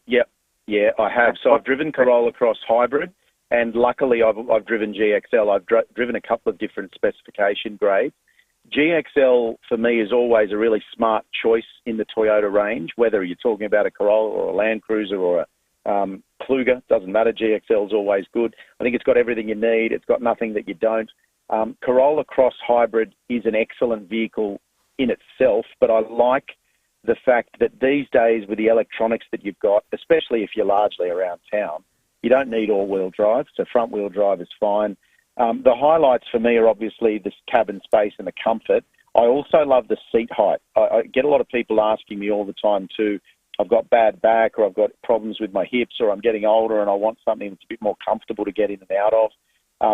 Yeah, I have. So I've driven Corolla Cross Hybrid, and luckily I've driven GXL. I've driven a couple of different specification grades. GXL, for me, is always a really smart choice in the Toyota range, whether you're talking about a Corolla or a Land Cruiser or a Kluger, doesn't matter. GXL is always good. I think it's got everything you need. It's got nothing that you don't. Corolla Cross Hybrid is an excellent vehicle in itself, but I like the fact that these days with the electronics that you've got, especially if you're largely around town, you don't need all-wheel drive, so front-wheel drive is fine. The highlights for me are obviously the cabin space and the comfort. I also love the seat height. I get a lot of people asking me all the time too, I've got bad back or I've got problems with my hips or I'm getting older and I want something that's a bit more comfortable to get in and out of.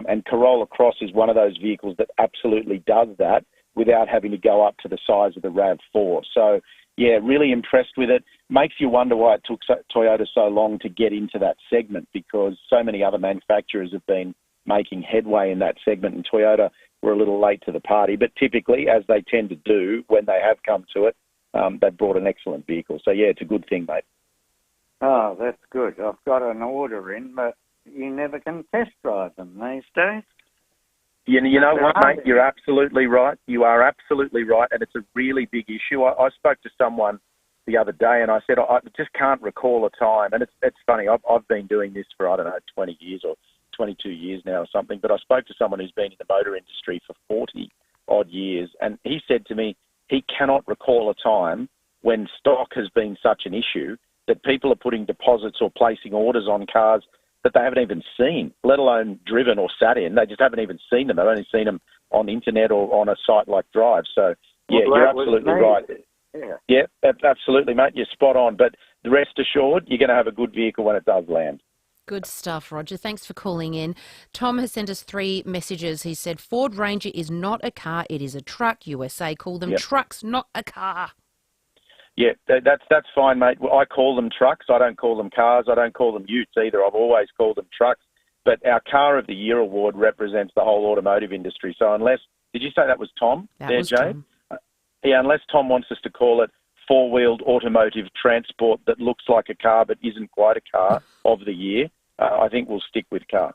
And Corolla Cross is one of those vehicles that absolutely does that without having to go up to the size of the RAV4. So, yeah, really impressed with it. Makes you wonder why it took Toyota so long to get into that segment, because so many other manufacturers have been making headway in that segment, and Toyota were a little late to the party. But typically, as they tend to do when they have come to it, they've brought an excellent vehicle. So, yeah, it's a good thing, mate. Oh, that's good. I've got an order in, but you never can test drive them these days. You know what, mate? You're absolutely right. You are absolutely right, and it's a really big issue. I spoke to someone the other day, and I said, I just can't recall a time. And it's funny, I've been doing this for, 20 years or 22 years now or something, but I spoke to someone who's been in the motor industry for 40-odd years, and he said to me he cannot recall a time when stock has been such an issue that people are putting deposits or placing orders on cars that they haven't even seen, let alone driven or sat in. They just haven't even seen them. They've only seen them on the internet or on a site like Drive. So, yeah, you're absolutely right. Yeah, absolutely, mate. You're spot on. But rest assured, you're going to have a good vehicle when it does land. Good stuff, Roger. Thanks for calling in. Tom has sent us 3 messages. He said, Ford Ranger is not a car, it is a truck. USA call them trucks, not a car. Yeah, that's fine, mate. I call them trucks. I don't call them cars. I don't call them utes either. I've always called them trucks. But our Car of the Year award represents the whole automotive industry. So did you say that was Tom? That was Jade? Tom. Yeah, unless Tom wants us to call it four-wheeled automotive transport that looks like a car but isn't quite a car of the year, I think we'll stick with car.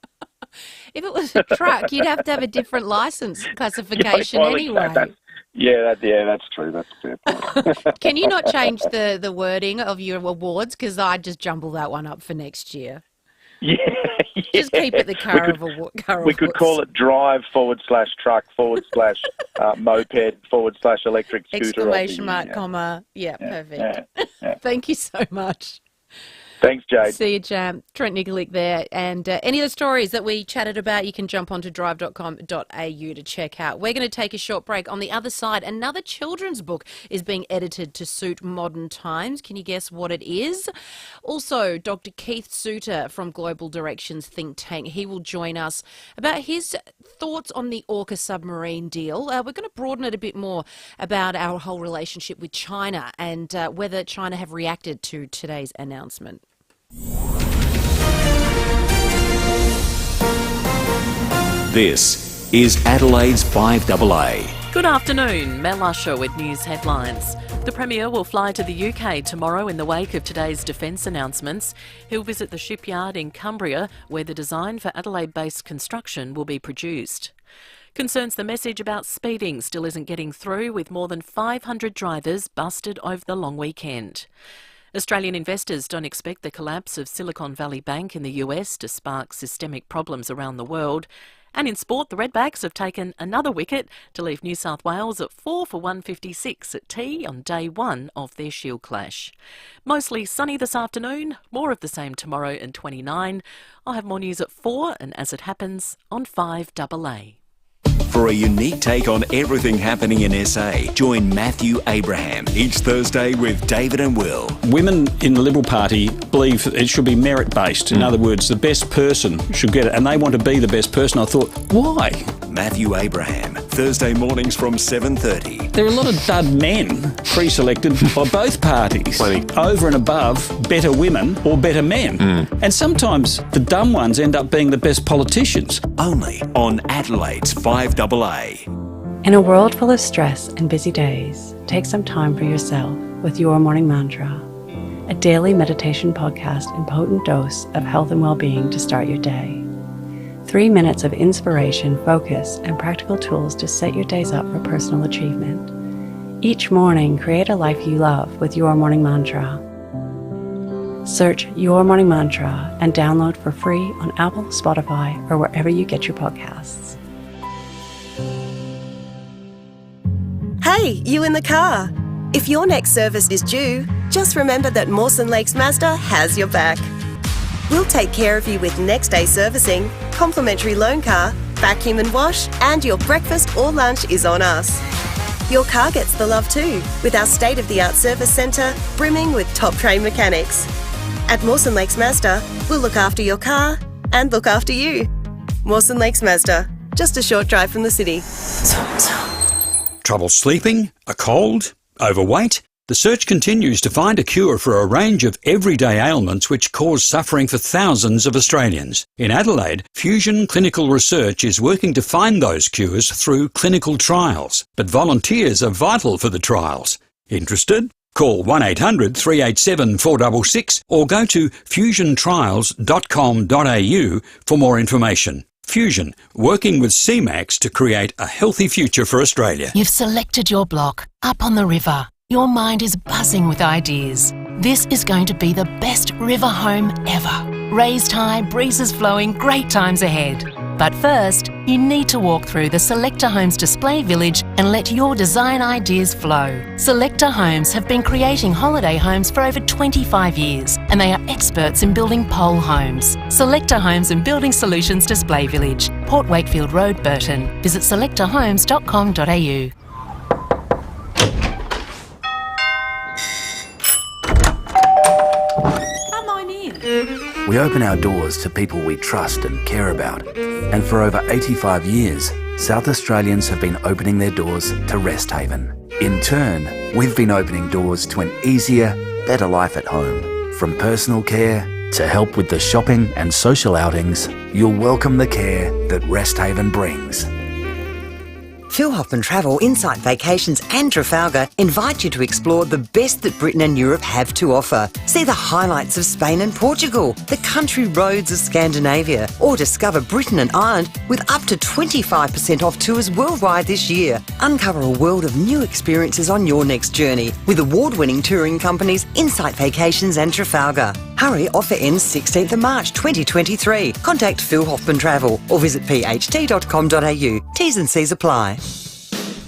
If it was a truck, you'd have to have a different license classification anyway. That's true. That's a fair point. Can you not change the wording of your awards? Because I'd just jumble that one up for next year. Yeah. Just keep it the car of We could call it drive /truck /moped /electric scooter. Exclamation mark, comma. Yeah, perfect. Yeah. Thank you so much. Thanks, Jade. See you, Jam. Trent Nikolic there. And any of the stories that we chatted about, you can jump onto drive.com.au to check out. We're going to take a short break. On the other side, another children's book is being edited to suit modern times. Can you guess what it is? Also, Dr. Keith Suter from Global Directions think tank. He will join us about his thoughts on the AUKUS submarine deal. We're going to broaden it a bit more about our whole relationship with China and whether China have reacted to today's announcement. This is Adelaide's FIVEAA. Good afternoon, Mel Usher with news headlines. The Premier will fly to the UK tomorrow in the wake of today's defence announcements. He'll visit the shipyard in Cumbria, where the design for Adelaide-based construction will be produced. Concerns the message about speeding still isn't getting through, with more than 500 drivers busted over the long weekend. Australian investors don't expect the collapse of Silicon Valley Bank in the US to spark systemic problems around the world. And in sport, the Redbacks have taken another wicket to leave New South Wales at 4 for 156 at tea on day 1 of their Shield clash. Mostly sunny this afternoon, more of the same tomorrow and 29. I'll have more news at 4 and as it happens on 5AA. For a unique take on everything happening in SA, join Matthew Abraham each Thursday with David and Will. Women in the Liberal Party believe it should be merit-based. In other words, the best person should get it, and they want to be the best person. I thought, why? Matthew Abraham, Thursday mornings from 7:30. There are a lot of dud men pre-selected by both parties, over and above better women or better men. And sometimes the dumb ones end up being the best politicians. Only on Adelaide's FIVEAA. In a world full of stress and busy days, take some time for yourself with your morning mantra. a daily meditation podcast and potent dose of health and well-being to start your day. 3 minutes of inspiration, focus, and practical tools to set your days up for personal achievement. Each morning, create a life you love with Your Morning Mantra. Search Your Morning Mantra and download for free on Apple, Spotify, or wherever you get your podcasts. Hey, you in the car. If your next service is due, just remember that Mawson Lakes Mazda has your back. We'll take care of you with next day servicing, complimentary loan car, vacuum and wash, and your breakfast or lunch is on us. Your car gets the love too, with our state-of-the-art service centre brimming with top-trained mechanics. At Mawson Lakes Mazda, we'll look after your car and look after you. Mawson Lakes Mazda, just a short drive from the city. Trouble sleeping? A cold? Overweight? The search continues to find a cure for a range of everyday ailments which cause suffering for thousands of Australians. In Adelaide, Fusion Clinical Research is working to find those cures through clinical trials, but volunteers are vital for the trials. Interested? Call 1800 387 466 or go to fusiontrials.com.au for more information. Fusion, working with CMAX to create a healthy future for Australia. You've selected your block, up on the river. Your mind is buzzing with ideas. This is going to be the best river home ever. Raised high, breezes flowing, great times ahead. But first, you need to walk through the Selector Homes display village and let your design ideas flow. Selector Homes have been creating holiday homes for over 25 years, and they are experts in building pole homes. Selector Homes and Building Solutions Display Village, Port Wakefield Road, Burton. Visit selectorhomes.com.au. We open our doors to people we trust and care about. And for over 85 years, South Australians have been opening their doors to Rest Haven. In turn, we've been opening doors to an easier, better life at home. From personal care to help with the shopping and social outings, you'll welcome the care that Rest Haven brings. Phil Hoffman Travel, Insight Vacations and Trafalgar invite you to explore the best that Britain and Europe have to offer. See the highlights of Spain and Portugal, the country roads of Scandinavia, or discover Britain and Ireland with up to 25% off tours worldwide this year. Uncover a world of new experiences on your next journey with award-winning touring companies Insight Vacations and Trafalgar. Hurry, offer ends 16th of March 2023. Contact Phil Hoffman Travel or visit pht.com.au. T's and C's apply.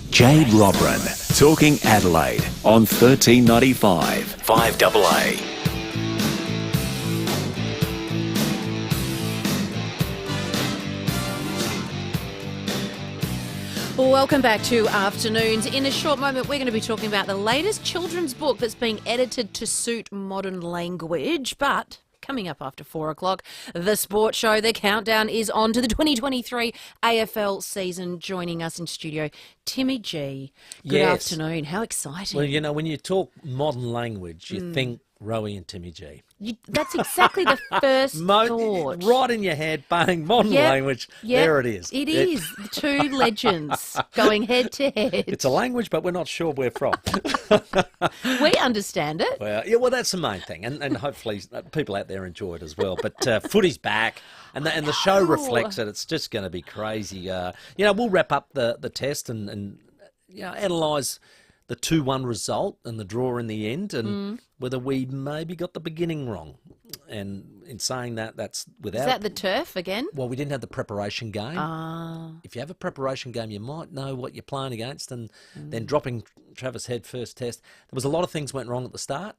Jade Robran, talking Adelaide on 1395 5AA. Welcome back to Afternoons. In a short moment, we're going to be talking about the latest children's book that's being edited to suit modern language. But coming up after 4 o'clock, the sports show, the countdown is on to the 2023 AFL season. Joining us in studio, Timmy G. Good afternoon. How exciting. Well, you know, when you talk modern language, you think Rowie and Timmy G. That's exactly the first thought. Right in your head, bang, modern language. Yep, there it is. It is. The two legends going head to head. It's a language, but we're not sure where from. We understand it. Well, that's the main thing. And hopefully people out there enjoy it as well. But footy's back, and the show reflects it. It's just going to be crazy. We'll wrap up the test and analyse the 2-1 result and the draw in the end, and whether we maybe got the beginning wrong. And in saying that, that's without... Is that the turf again? Well, we didn't have the preparation game. If you have a preparation game, you might know what you're playing against, and then dropping Travis Head first test. There was a lot of things went wrong at the start.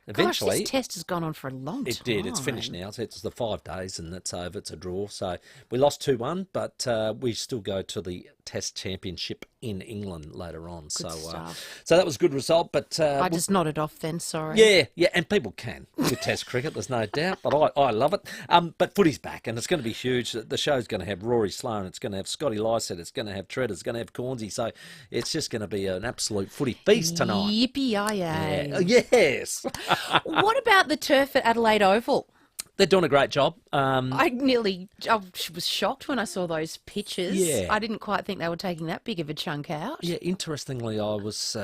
Eventually, gosh, this test has gone on for a long time. It did. It's finished now. So it's the 5 days and it's over. It's a draw. So we lost 2-1, but we still go to the Test Championship in England later on. Good so that was a good result. But I just nodded off then, sorry. Yeah, and people can with Test cricket, there's no doubt, but I love it. But footy's back, and it's going to be huge. The show's going to have Rory Sloane, it's going to have Scotty Lycett, it's going to have Tread, it's going to have Cornsey, so it's just going to be an absolute footy feast tonight. Yippee-yi-yi. Yeah. Yes. What about the turf at Adelaide Oval? they're doing a great job. I was shocked when I saw those pictures. Yeah. I didn't quite think they were taking that big of a chunk out. Yeah, interestingly, I was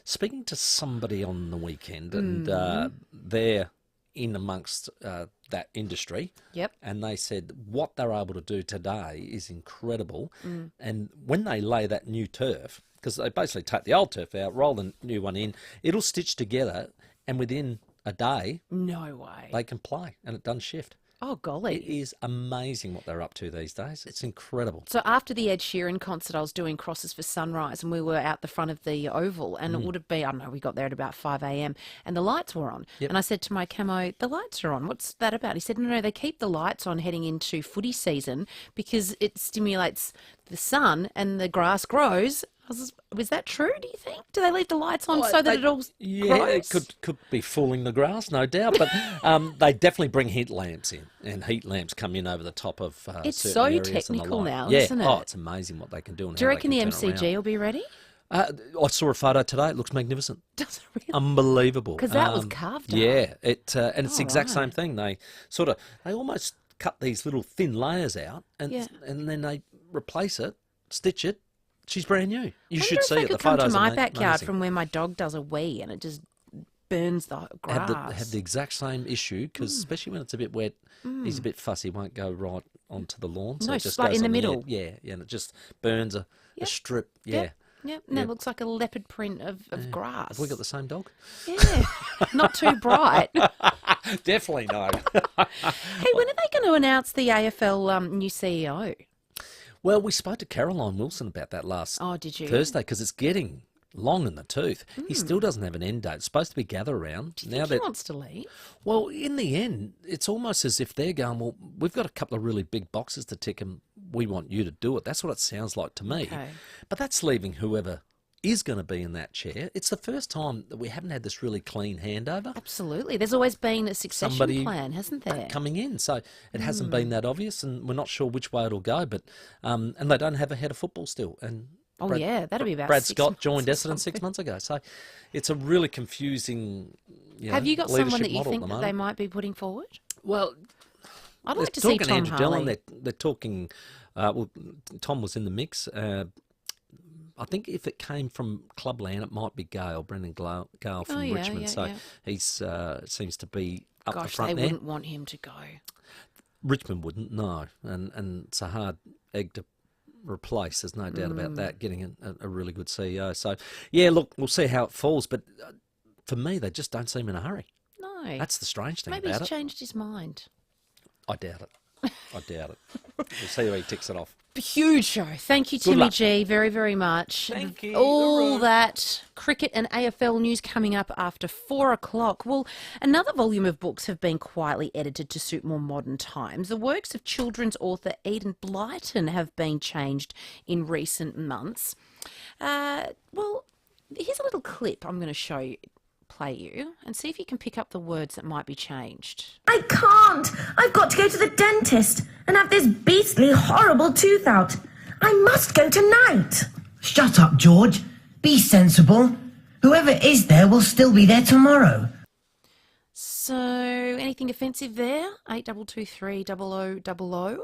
speaking to somebody on the weekend, and they're in amongst that industry. Yep. And they said what they're able to do today is incredible. And when they lay that new turf, because they basically take the old turf out, roll the new one in, it'll stitch together, and within a day, no way, they can play, and it doesn't shift. Oh, golly. It is amazing what they're up to these days. It's incredible. So after the Ed Sheeran concert, I was doing Crosses for Sunrise, and we were out the front of the Oval, and it would have been, I don't know, we got there at about 5 a.m, and the lights were on. Yep. And I said to my camo, the lights are on. What's that about? He said, no, they keep the lights on heading into footy season because it stimulates the sun and the grass grows. Was that true, do you think? Do they leave the lights on so that it all grows? It could be fooling the grass, no doubt, but they definitely bring heat lamps in, and heat lamps come in over the top of it's certain so areas technical and the now, light. isn't it? Oh, it's amazing what they can do. And do you how reckon they the can turn MCG around. will be ready? I saw a photo today. It looks magnificent. Does it really? Unbelievable. Because that was carved out. Yeah, and it's the exact right. same thing. They almost cut these little thin layers out, and then they replace it, stitch it. She's brand new. You should see it. The come to photos my are backyard amazing. from where my dog does a wee, and it just burns the grass. Have the exact same issue because especially when it's a bit wet, he's a bit fussy. Won't go right onto the lawn. So No, it just like goes in the on middle. Yeah, and it just burns a strip. Yeah. Yeah, and it looks like a leopard print of grass. Have we got the same dog? Yeah, not too bright. Definitely no. Hey, when are they going to announce the AFL new CEO? Well, we spoke to Caroline Wilson about that last did you? Thursday because it's getting long in the tooth. He still doesn't have an end date. It's supposed to be gather round. Do you think he wants to leave? Well, in the end, it's almost as if they're going, well, we've got a couple of really big boxes to tick and we want you to do it. That's what it sounds like to me. Okay. But that's leaving whoever is going to be in that chair. It's the first time that we haven't had this really clean handover. Absolutely. There's always been a succession plan, hasn't there? Coming in. So it hasn't been that obvious, and we're not sure which way it'll go. But and they don't have a head of football still. And that'll be about Brad 6 Scott months joined or Essendon something. 6 months ago. So it's a really confusing Have you got someone that you leadership think model that they might be putting forward? Well, I'd like to see Tom Andrew Harley. Dillon, they're talking. Well, Tom was in the mix. I think if it came from Clubland, it might be Brendan Gale from Richmond. He's seems to be up the front they there. wouldn't want him to go. Richmond wouldn't, no. And it's a hard egg to replace. There's no doubt about that, getting a really good CEO. So, yeah, look, we'll see how it falls. But for me, they just don't seem in a hurry. No. That's the strange thing Maybe about he's it. changed his mind. I doubt it. I doubt it. We'll see how he ticks it off. Huge show. Thank you, Good Timmy luck. G, very, very much. Thank you. All that cricket and AFL news coming up after 4 o'clock. Well, another volume of books have been quietly edited to suit more modern times. The works of children's author Eden Blyton have been changed in recent months. Well, here's a little clip I'm going to play you and see if you can pick up the words that might be changed. I can't! I've got to go to the dentist and have this beastly, horrible tooth out. I must go tonight. Shut up, George. Be sensible. Whoever is there will still be there tomorrow. So, anything offensive there? 8223 0000.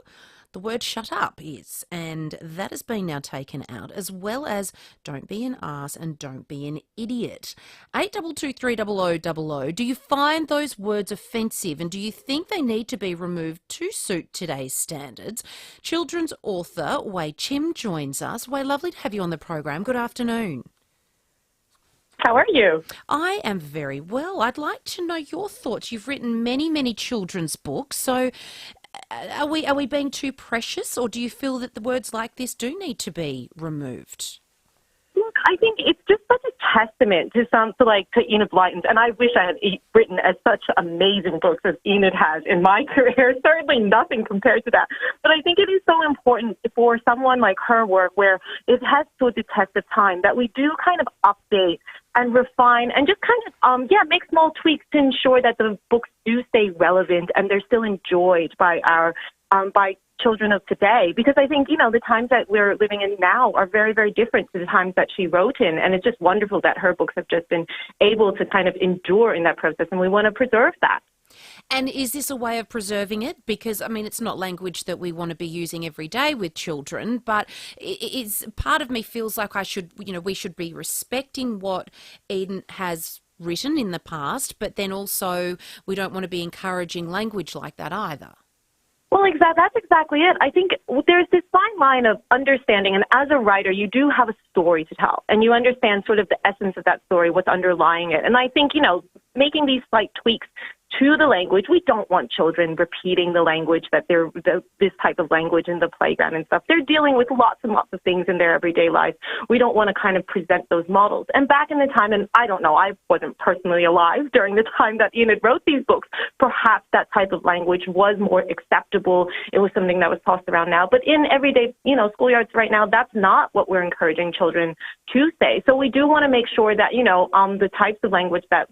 The word shut up is, and that has been now taken out, as well as don't be an arse and don't be an idiot. 8223 0000. Do you find those words offensive, and do you think they need to be removed to suit today's standards? Children's author Wei Chim joins us. Wei, lovely to have you on the program. Good afternoon. How are you? I am very well. I'd like to know your thoughts. You've written many, many children's books, so are we being too precious, or do you feel that the words like this do need to be removed? Look, I think it's just such a testament to Enid Blyton's, and I wish I had written as such amazing books as Enid has in my career. Certainly nothing compared to that. But I think it is so important for someone like her work, where it has stood the test of time, that we do kind of update and refine and just kind of, make small tweaks to ensure that the books do stay relevant and they're still enjoyed by by children of today. Because I think, the times that we're living in now are very, very different to the times that she wrote in. And it's just wonderful that her books have just been able to kind of endure in that process. And we want to preserve that. And is this a way of preserving it? Because, I mean, it's not language that we want to be using every day with children, but it's part of me feels like we should be respecting what Eden has written in the past, but then also we don't want to be encouraging language like that either. Well, that's exactly it. I think there's this fine line of understanding, and as a writer, you do have a story to tell, and you understand sort of the essence of that story, what's underlying it. And I think, making these slight tweaks to the language, we don't want children repeating the language that this type of language in the playground and stuff. They're dealing with lots and lots of things in their everyday life. We don't want to kind of present those models. And back in the time, and I don't know, I wasn't personally alive during the time that Enid wrote these books, perhaps that type of language was more acceptable. It was something that was tossed around now. But in everyday, schoolyards right now, that's not what we're encouraging children to say. So we do want to make sure that, the types of language that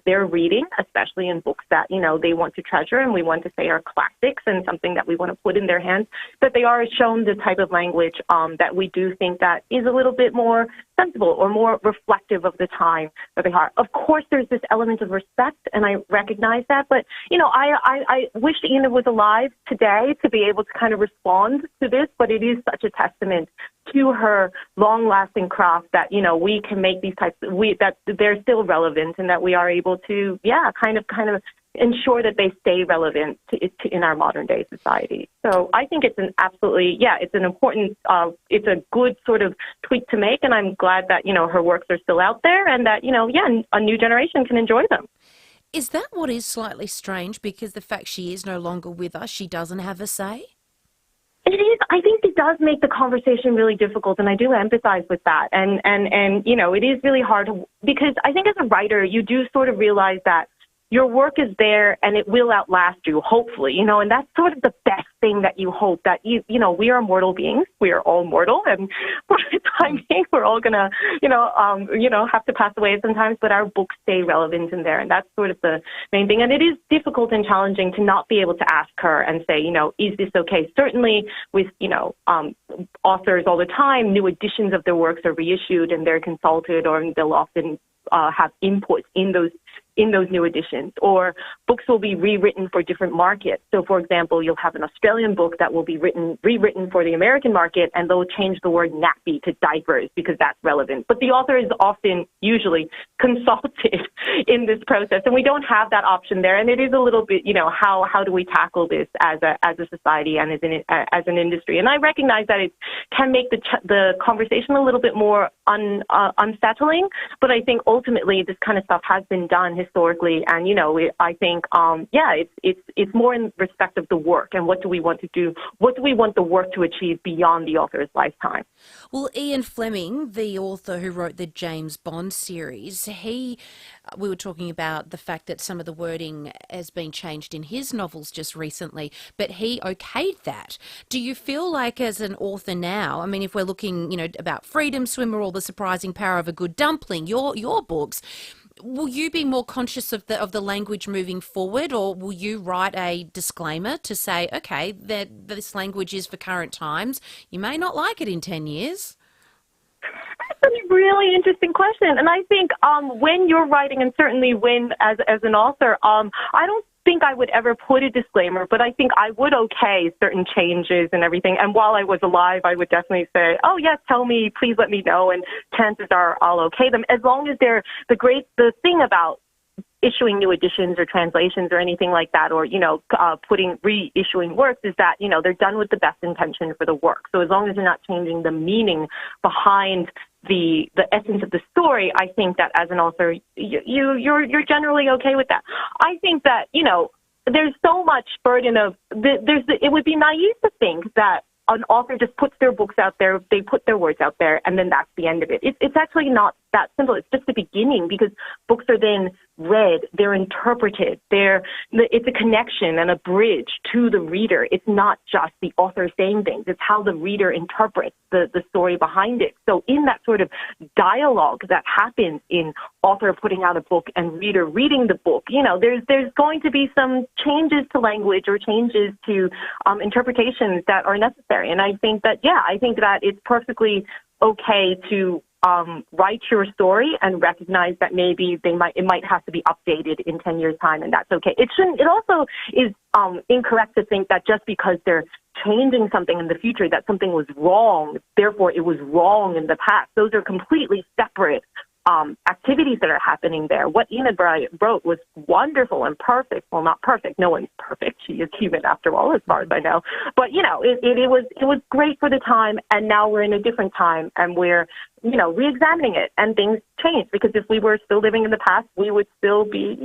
they're reading, especially in books that, they want to treasure and we want to say are classics and something that we want to put in their hands, that they are shown the type of language that we do think that is a little bit more sensible or more reflective of the time that they are. Of course, there's this element of respect, and I recognize that, but, I wish Enid was alive today to be able to kind of respond to this, but it is such a testament to her long-lasting craft that, we can make these types, that they're still relevant and that we are able to, kind of ensure that they stay relevant in our modern day society. So I think it's it's an important, it's a good sort of tweak to make, and I'm glad that, her works are still out there and that, a new generation can enjoy them. Is that what is slightly strange, because the fact she is no longer with us, she doesn't have a say? It is. I think it does make the conversation really difficult, and I do empathize with that. And it is really hard because I think as a writer, you do sort of realize that your work is there and it will outlast you, hopefully, and that's sort of the best thing that you hope that, we are mortal beings. We are all mortal, and for the time being, we're all going to, have to pass away sometimes, but our books stay relevant in there, and that's sort of the main thing. And it is difficult and challenging to not be able to ask her and say, is this okay? Certainly with, authors all the time, new editions of their works are reissued and they're consulted, or they'll often have input in those new editions, or books will be rewritten for different markets. So, for example, you'll have an Australian book that will be rewritten for the American market, and they'll change the word nappy to diapers because that's relevant. But the author is usually consulted in this process, and we don't have that option there. And it is a little bit, how do we tackle this as a society and as an industry? And I recognize that it can make the conversation a little bit more unsettling, but I think ultimately this kind of stuff has been done historically, and I think it's more in respect of the work and what do we want to do, what do we want the work to achieve beyond the author's lifetime. Well, Ian Fleming, the author who wrote the James Bond series, we were talking about the fact that some of the wording has been changed in his novels just recently, but he okayed that. Do you feel like as an author now, I mean, if we're looking, about Freedom Swimmer or The Surprising Power of a Good Dumpling, your books, will you be more conscious of the language moving forward, or will you write a disclaimer to say, okay, that this language is for current times, you may not like it in 10 years? That's a really interesting question. And I think when you're writing, and certainly when as an author, I don't think I would ever put a disclaimer, but I think I would okay certain changes and everything. And while I was alive, I would definitely say, oh, yes, tell me, please let me know. And chances are I'll okay them, as long as they're the thing about issuing new editions or translations or anything like that, or, reissuing works, is that, they're done with the best intention for the work. So as long as you're not changing the meaning behind the essence of the story, I think that as an author, you're generally okay with that. I think that, there's so much burden of, it would be naive to think that an author just puts their books out there, they put their words out there, and then that's the end of it. It's actually not that simple. It's just the beginning, because books are then read, they're interpreted, it's a connection and a bridge to the reader. It's not just the author saying things, it's how the reader interprets the story behind it. So in that sort of dialogue that happens in author putting out a book and reader reading the book, there's going to be some changes to language or changes to interpretations that are necessary. And I think that, it's perfectly okay to write your story and recognize that maybe it might have to be updated in 10 years' time, and that's okay. It also is incorrect to think that just because they're changing something in the future, that something was wrong, therefore it was wrong in the past. Those are completely separate activities that are happening there. What Enid wrote was wonderful and perfect. Well, not perfect. No one's perfect. She is human after all, as far as I know. But, it was great for the time, and now we're in a different time, and we're, re-examining it, and things change. Because if we were still living in the past, we would still be,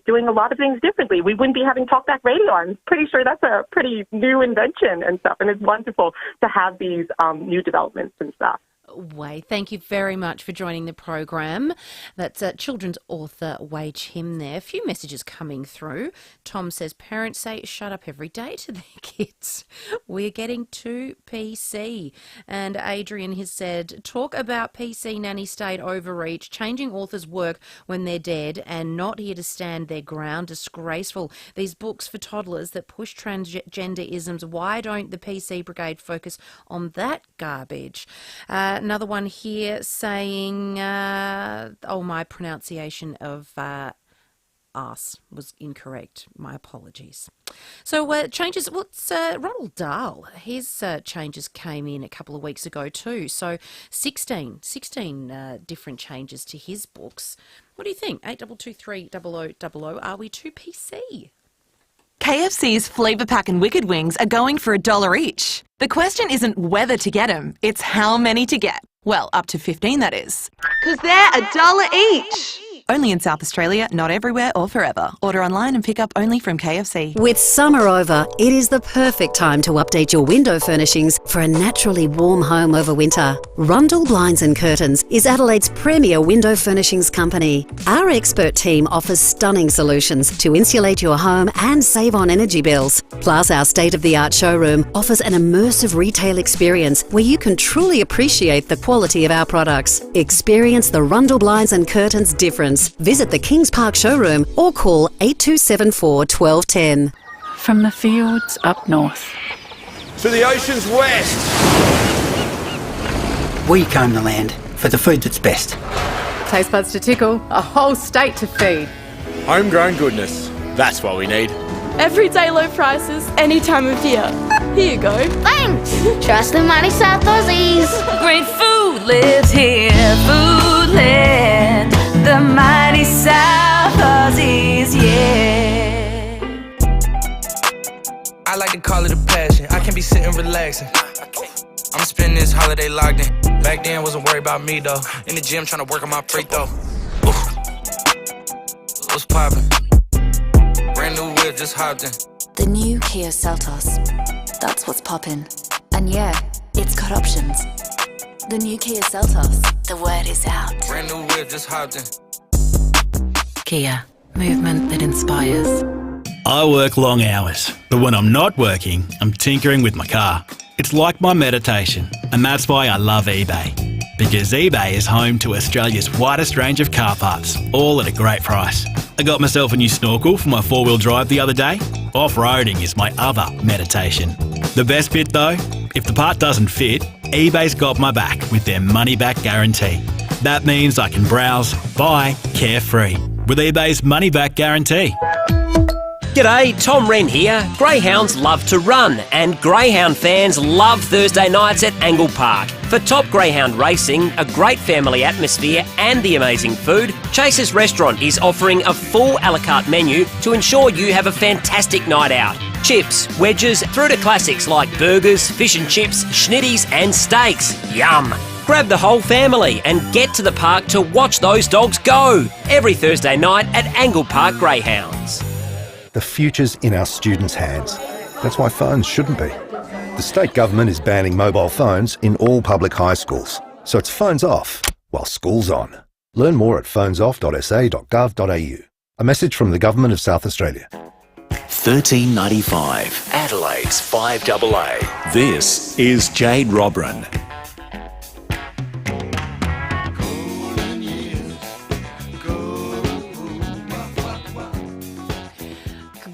doing a lot of things differently. We wouldn't be having talkback radio. I'm pretty sure that's a pretty new invention and stuff, and it's wonderful to have these new developments and stuff. Wei, thank you very much for joining the program. That's children's author Wei Chim there. A few messages coming through. Tom says, parents say shut up every day to their kids. We're getting too PC. And Adrian has said, talk about PC nanny state overreach, changing authors' work when they're dead and not here to stand their ground. Disgraceful. These books for toddlers that push transgender-isms. Why don't the PC brigade focus on that garbage? Another one here saying, my pronunciation of arse was incorrect. My apologies. So changes, Ronald Dahl, his changes came in a couple of weeks ago too. So 16 different changes to his books. What do you think? 8223 are we too PC? KFC's Flavour Pack and Wicked Wings are going for $1 each. The question isn't whether to get them, it's how many to get. Well, up to 15, that is. 'Cause they're $1 each. Only in South Australia, not everywhere or forever. Order online and pick up only from KFC. With summer over, it is the perfect time to update your window furnishings for a naturally warm home over winter. Rundle Blinds and Curtains is Adelaide's premier window furnishings company. Our expert team offers stunning solutions to insulate your home and save on energy bills. Plus, our state-of-the-art showroom offers an immersive retail experience where you can truly appreciate the quality of our products. Experience the Rundle Blinds and Curtains difference. Visit the Kings Park showroom or call 8274 1210. From the fields up north to the ocean's west, we comb the land for the food that's best. Taste buds to tickle, a whole state to feed. Homegrown goodness, that's what we need. Everyday low prices, any time of year. Here you go. Thanks! Trust the mighty South Aussies. Great food lives here, Foodland. The mighty South Aussies, yeah. I like to call it a passion. I can be sitting relaxing. I'm spending this holiday locked in. Back then, wasn't worried about me though. In the gym, trying to work on my free throw. What's poppin'? Brand new whip, just hopped in. The new Kia Seltos. That's what's poppin'. And yeah, it's got options. The new Kia Seltos. The word is out. Brand new whip, just hopped in. Kia. Movement that inspires. I work long hours, but when I'm not working, I'm tinkering with my car. It's like my meditation, and that's why I love eBay. Because eBay is home to Australia's widest range of car parts, all at a great price. I got myself a new snorkel for my four-wheel drive the other day. Off-roading is my other meditation. The best bit though, if the part doesn't fit, eBay's got my back with their money-back guarantee. That means I can browse, buy, carefree with eBay's money-back guarantee. G'day, Tom Wren here. Greyhounds love to run, and greyhound fans love Thursday nights at Angle Park. For top greyhound racing, a great family atmosphere and the amazing food, Chase's Restaurant is offering a full a la carte menu to ensure you have a fantastic night out. Chips, wedges, through to classics like burgers, fish and chips, schnitties and steaks. Yum! Grab the whole family and get to the park to watch those dogs go. Every Thursday night at Angle Park Greyhounds. The future's in our students' hands. That's why phones shouldn't be. The state government is banning mobile phones in all public high schools. So it's phones off while school's on. Learn more at phonesoff.sa.gov.au. A message from the Government of South Australia. $13.95, Adelaide's FIVEAA. This is Jade Robran.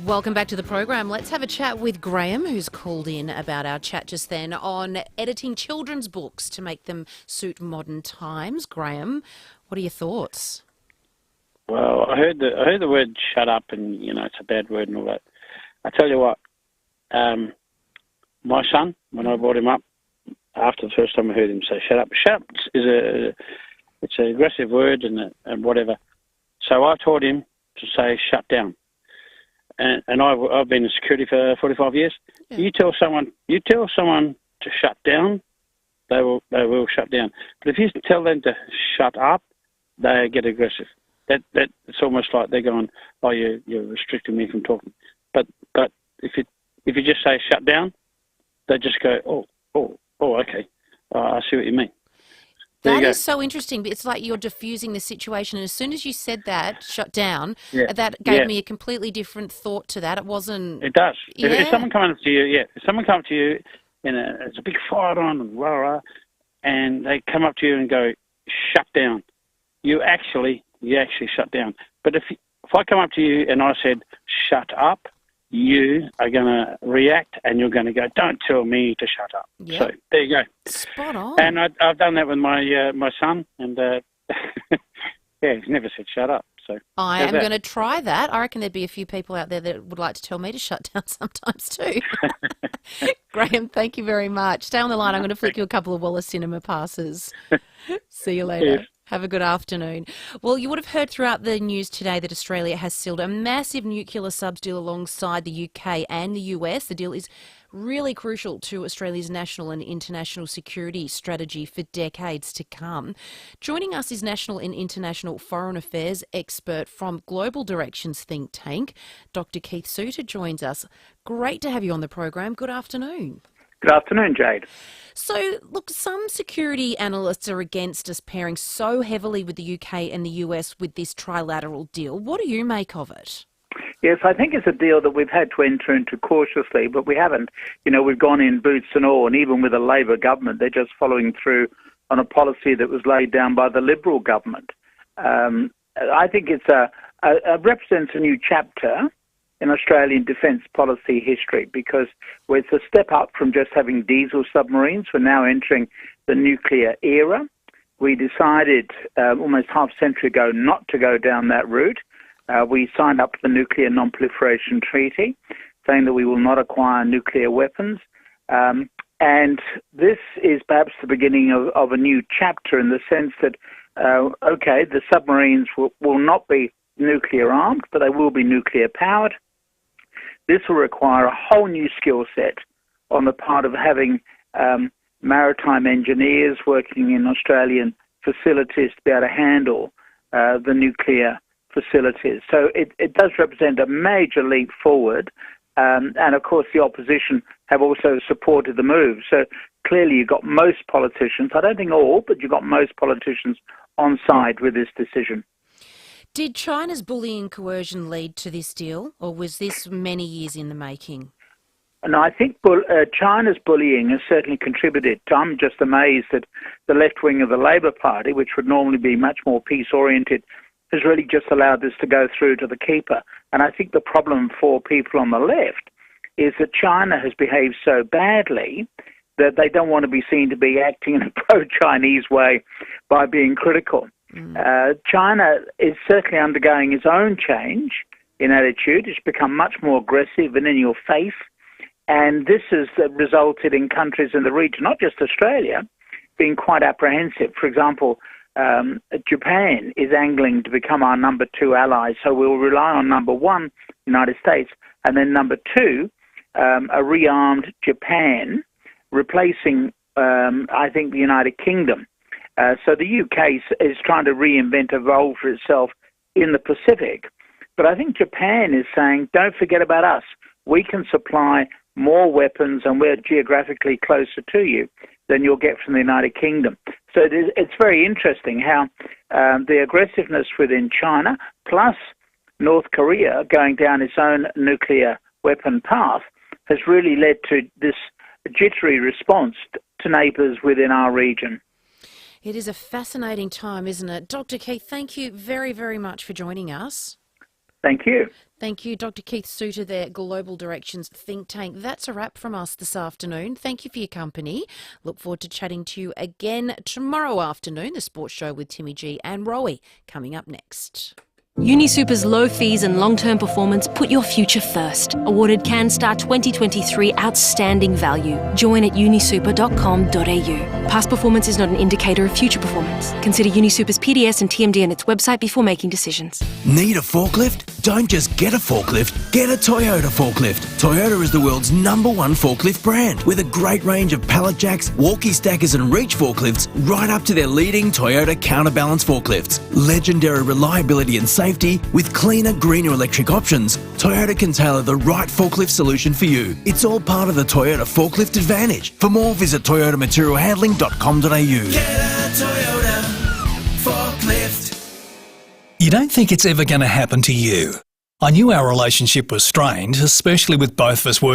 Welcome back to the program. Let's have a chat with Graham, who's called in about our chat just then on editing children's books to make them suit modern times. Graham, what are your thoughts? Well, I heard the word "shut up," and it's a bad word and all that. I tell you what, my son, when I brought him up, after the first time I heard him say "shut up," it's an aggressive word and whatever. So I taught him to say "shut down." And I've been in security for 45 years. Yeah. You tell someone to shut down, they will shut down. But if you tell them to shut up, they get aggressive. That it's almost like they're going, "Oh, you're restricting me from talking." But if you just say "shut down," they just go, "Oh, okay, I see what you mean." That is so interesting. It's like you're diffusing the situation. And as soon as you said that, shut down, that gave me a completely different thought to that. It wasn't... It does. Yeah. If someone comes up to you, it's a big fight on, and rah, and they come up to you and go, "shut down," you actually shut down. But if I come up to you and I said, "shut up," you are going to react and you're going to go, "don't tell me to shut up." Yep. So there you go. Spot on. And I've done that with my son, and he's never said "shut up." So I am going to try that. I reckon there'd be a few people out there that would like to tell me to shut down sometimes too. Graham, thank you very much. Stay on the line. I'm going to flick you a couple of Wallace Cinema passes. See you later. Yes. Have a good afternoon. Well, you would have heard throughout the news today that Australia has sealed a massive nuclear subs deal alongside the UK and the US. The deal is really crucial to Australia's national and international security strategy for decades to come. Joining us is national and international foreign affairs expert from Global Directions think tank. Dr. Keith Suter joins us. Great to have you on the program. Good afternoon. Good afternoon, Jade. So, look, some security analysts are against us pairing so heavily with the UK and the US with this trilateral deal. What do you make of it? Yes, I think it's a deal that we've had to enter into cautiously, but we haven't. We've gone in boots and all, and even with a Labor government, they're just following through on a policy that was laid down by the Liberal government. I think it represents a new chapter in Australian defence policy history, because it's a step up from just having diesel submarines. We're now entering the nuclear era. We decided almost half a century ago not to go down that route. We signed up to the Nuclear Non-Proliferation Treaty, saying that we will not acquire nuclear weapons. And this is perhaps the beginning of a new chapter, in the sense that, the submarines will not be nuclear armed, but they will be nuclear powered. This will require a whole new skill set on the part of having maritime engineers working in Australian facilities to be able to handle the nuclear facilities. So it does represent a major leap forward. And of course, the opposition have also supported the move. So clearly you've got most politicians, I don't think all, but you've got most politicians on side with this decision. Did China's bullying coercion lead to this deal, or was this many years in the making? No, I think China's bullying has certainly contributed. I'm just amazed that the left wing of the Labor Party, which would normally be much more peace-oriented, has really just allowed this to go through to the keeper. And I think the problem for people on the left is that China has behaved so badly that they don't want to be seen to be acting in a pro-Chinese way by being critical. China is certainly undergoing its own change in attitude. It's become much more aggressive and in your face. And this has resulted in countries in the region, not just Australia, being quite apprehensive. For example, Japan is angling to become our number 2 ally, so we'll rely on number 1, United States, and then number 2, a rearmed Japan, replacing, I think, the United Kingdom. So the UK is trying to reinvent a role for itself in the Pacific. But I think Japan is saying, don't forget about us. We can supply more weapons and we're geographically closer to you than you'll get from the United Kingdom. So it's very interesting how the aggressiveness within China, plus North Korea going down its own nuclear weapon path, has really led to this jittery response to neighbours within our region. It is a fascinating time, isn't it? Dr. Keith, thank you very, very much for joining us. Thank you. Thank you, Dr. Keith Suter there, Global Directions Think Tank. That's a wrap from us this afternoon. Thank you for your company. Look forward to chatting to you again tomorrow afternoon. The Sports Show with Timmy G and Rowie coming up next. UniSuper's low fees and long-term performance put your future first. Awarded CanStar 2023 Outstanding Value. Join at unisuper.com.au. Past performance is not an indicator of future performance. Consider UniSuper's PDS and TMD on its website before making decisions. Need a forklift? Don't just get a forklift, get a Toyota forklift. Toyota is the world's #1 forklift brand with a great range of pallet jacks, walkie stackers and reach forklifts right up to their leading Toyota counterbalance forklifts. Legendary reliability and safety with cleaner, greener electric options, Toyota can tailor the right forklift solution for you. It's all part of the Toyota Forklift Advantage. For more, visit toyotamaterialhandling.com.au. Get a Toyota forklift. You don't think it's ever going to happen to you. I knew our relationship was strained, especially with both of us working